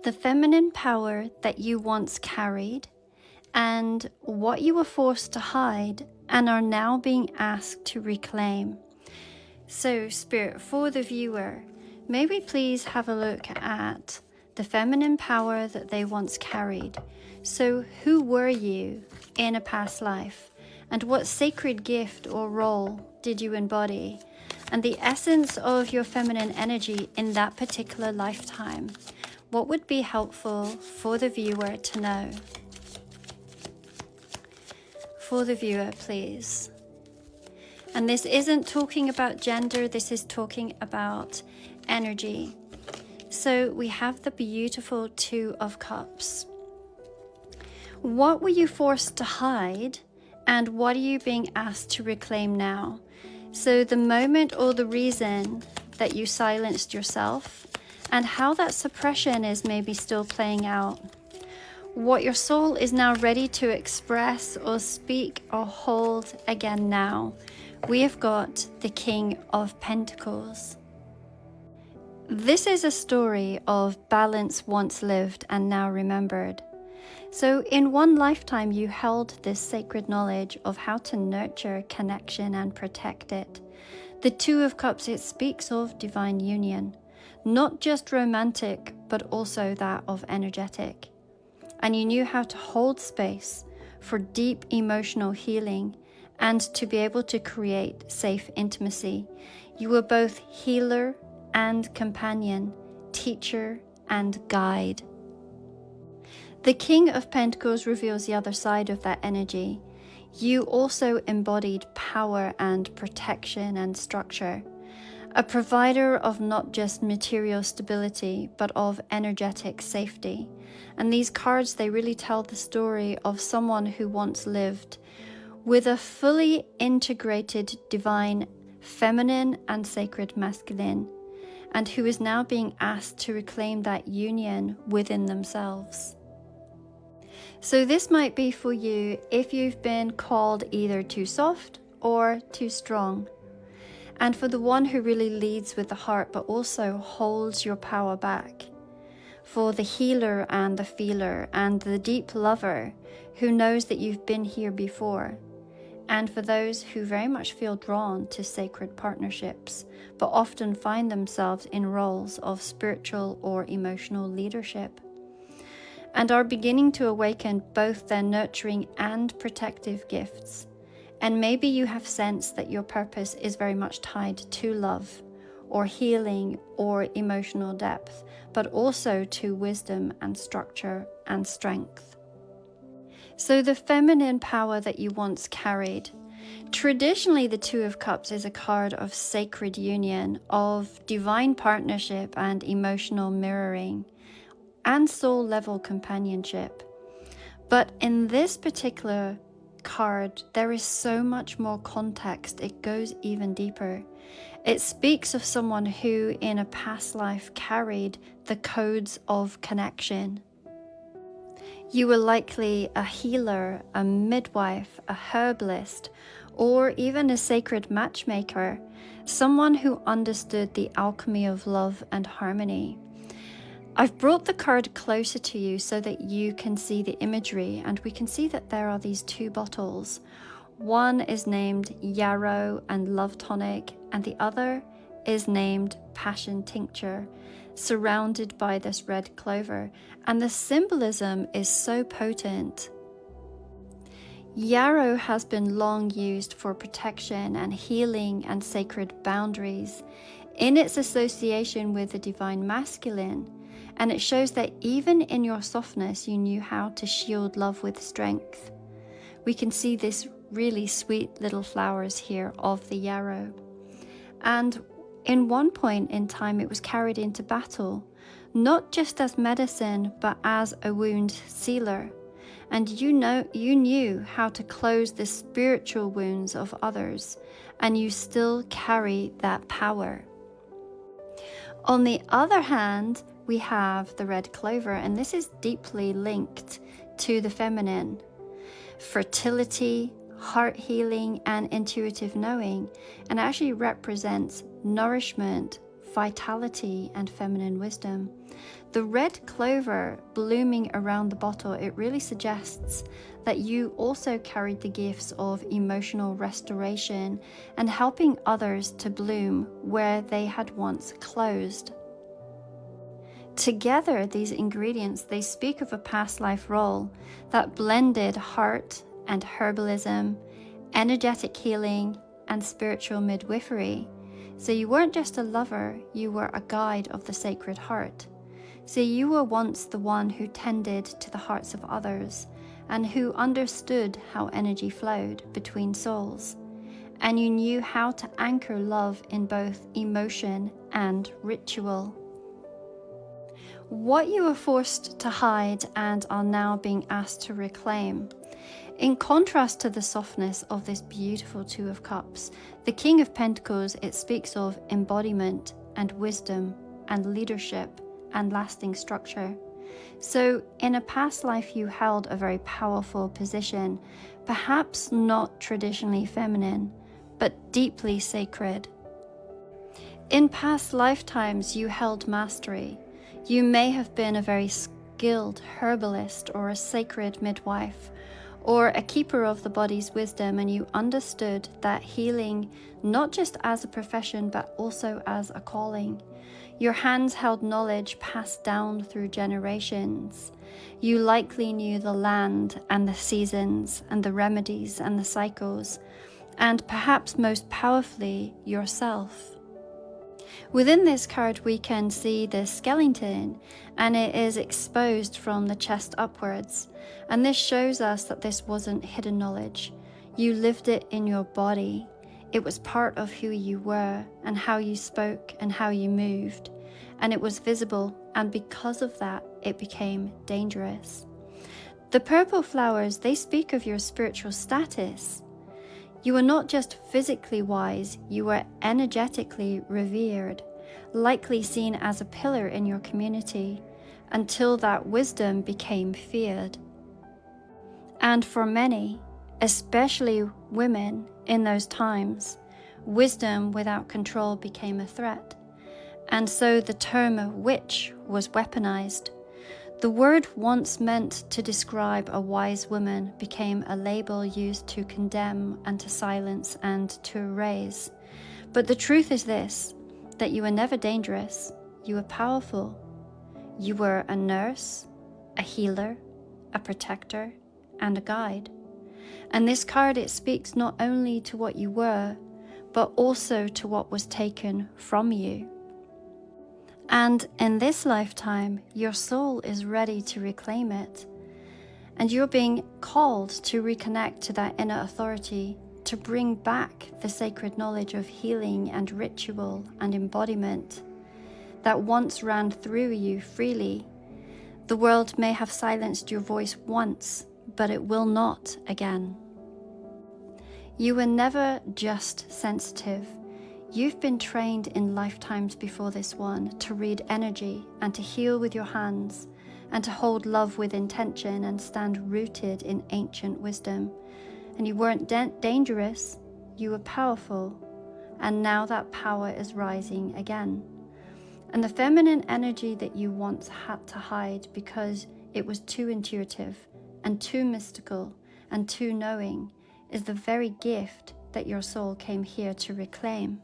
the feminine power that you once carried and what you were forced to hide and are now being asked to reclaim. So, Spirit, for the viewer, may we please have a look at the feminine power that they once carried. So, who were you in a past life? And what sacred gift or role did you embody? And the essence of your feminine energy in that particular lifetime. What would be helpful for the viewer to know? For the viewer, please. And this isn't talking about gender, this is talking about energy. So we have the beautiful Two of Cups. What were you forced to hide, and what are you being asked to reclaim now? So the moment or the reason that you silenced yourself, and how that suppression is maybe still playing out. What your soul is now ready to express or speak or hold again now. We have got the King of Pentacles. This is a story of balance once lived and now remembered. So in one lifetime you held this sacred knowledge of how to nurture connection and protect it. The Two of Cups, it speaks of divine union, not just romantic, but also that of energetic. And you knew how to hold space for deep emotional healing and to be able to create safe intimacy. You were both healer and companion, teacher and guide. The King of Pentacles reveals the other side of that energy. You also embodied power and protection and structure, a provider of not just material stability, but of energetic safety. And these cards, they really tell the story of someone who once lived with a fully integrated divine feminine and sacred masculine, and who is now being asked to reclaim that union within themselves. So this might be for you if you've been called either too soft or too strong. And for the one who really leads with the heart but also holds your power back. For the healer and the feeler and the deep lover who knows that you've been here before. And for those who very much feel drawn to sacred partnerships but often find themselves in roles of spiritual or emotional leadership. And are beginning to awaken both their nurturing and protective gifts. And maybe you have sensed that your purpose is very much tied to love or healing or emotional depth, but also to wisdom and structure and strength. So the feminine power that you once carried. Traditionally, the Two of Cups is a card of sacred union, of divine partnership and emotional mirroring, and soul level companionship. But in this particular card, there is so much more context. It goes even deeper. It speaks of someone who in a past life carried the codes of connection. You were likely a healer, a midwife, a herbalist, or even a sacred matchmaker, someone who understood the alchemy of love and harmony. I've brought the card closer to you so that you can see the imagery, and we can see that there are these two bottles. One is named Yarrow and Love Tonic, and the other is named Passion Tincture, surrounded by this red clover, and the symbolism is so potent. Yarrow has been long used for protection and healing and sacred boundaries in its association with the divine masculine. And it shows that even in your softness, you knew how to shield love with strength. We can see this really sweet little flowers here of the yarrow. And in one point in time, it was carried into battle, not just as medicine, but as a wound sealer. And you knew how to close the spiritual wounds of others, and you still carry that power. On the other hand, we have the red clover, and this is deeply linked to the feminine. Fertility, heart healing, and intuitive knowing, and actually represents nourishment, vitality and feminine wisdom. The red clover blooming around the bottle, it really suggests that you also carried the gifts of emotional restoration and helping others to bloom where they had once closed. Together, these ingredients, they speak of a past life role that blended heart and herbalism, energetic healing, and spiritual midwifery. So you weren't just a lover, you were a guide of the Sacred Heart. So you were once the one who tended to the hearts of others and who understood how energy flowed between souls. And you knew how to anchor love in both emotion and ritual. What you were forced to hide and are now being asked to reclaim. In contrast to the softness of this beautiful Two of Cups, the King of Pentacles, it speaks of embodiment and wisdom and leadership and lasting structure. So in a past life you held a very powerful position, perhaps not traditionally feminine, but deeply sacred. In past lifetimes you held mastery. You may have been a very skilled herbalist or a sacred midwife, or a keeper of the body's wisdom, and you understood that healing not just as a profession but also as a calling. Your hands held knowledge passed down through generations. You likely knew the land and the seasons and the remedies and the cycles, and perhaps most powerfully, yourself. Within this card we can see the skeleton, and it is exposed from the chest upwards, and this shows us that this wasn't hidden knowledge. You lived it in your body. It was part of who you were and how you spoke and how you moved, and it was visible, and because of that it became dangerous. The purple flowers, they speak of your spiritual status. You were not just physically wise, you were energetically revered, likely seen as a pillar in your community, until that wisdom became feared. And for many, especially women in those times, wisdom without control became a threat. And so the term witch was weaponized. The word once meant to describe a wise woman became a label used to condemn and to silence and to erase. But the truth is this, that you were never dangerous, you were powerful. You were a nurse, a healer, a protector, and a guide. And this card, it speaks not only to what you were, but also to what was taken from you. And in this lifetime, your soul is ready to reclaim it. And you're being called to reconnect to that inner authority, to bring back the sacred knowledge of healing and ritual and embodiment that once ran through you freely. The world may have silenced your voice once, but it will not again. You were never just sensitive. You've been trained in lifetimes before this one to read energy and to heal with your hands and to hold love with intention and stand rooted in ancient wisdom. And you weren't dangerous, you were powerful, and now that power is rising again. And the feminine energy that you once had to hide because it was too intuitive and too mystical and too knowing is the very gift that your soul came here to reclaim.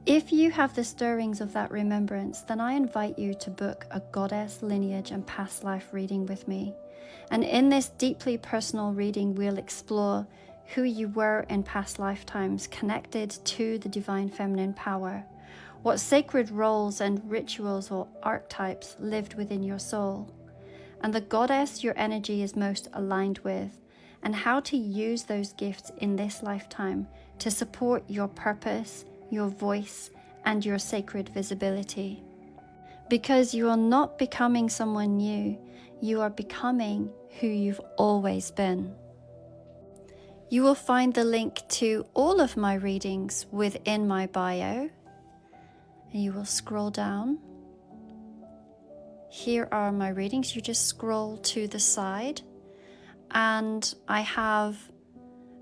If you have the stirrings of that remembrance, then I invite you to book a goddess, lineage, and past life reading with me. And in this deeply personal reading, we'll explore who you were in past lifetimes connected to the divine feminine power, what sacred roles and rituals or archetypes lived within your soul, and the goddess your energy is most aligned with, and how to use those gifts in this lifetime to support your purpose, your voice, and your sacred visibility. Because you are not becoming someone new, you are becoming who you've always been. You will find the link to all of my readings within my bio. And you will scroll down. Here are my readings. You just scroll to the side, and I have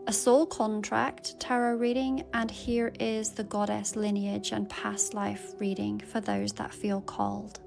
a soul contract tarot reading, and here is the goddess lineage and past life reading for those that feel called.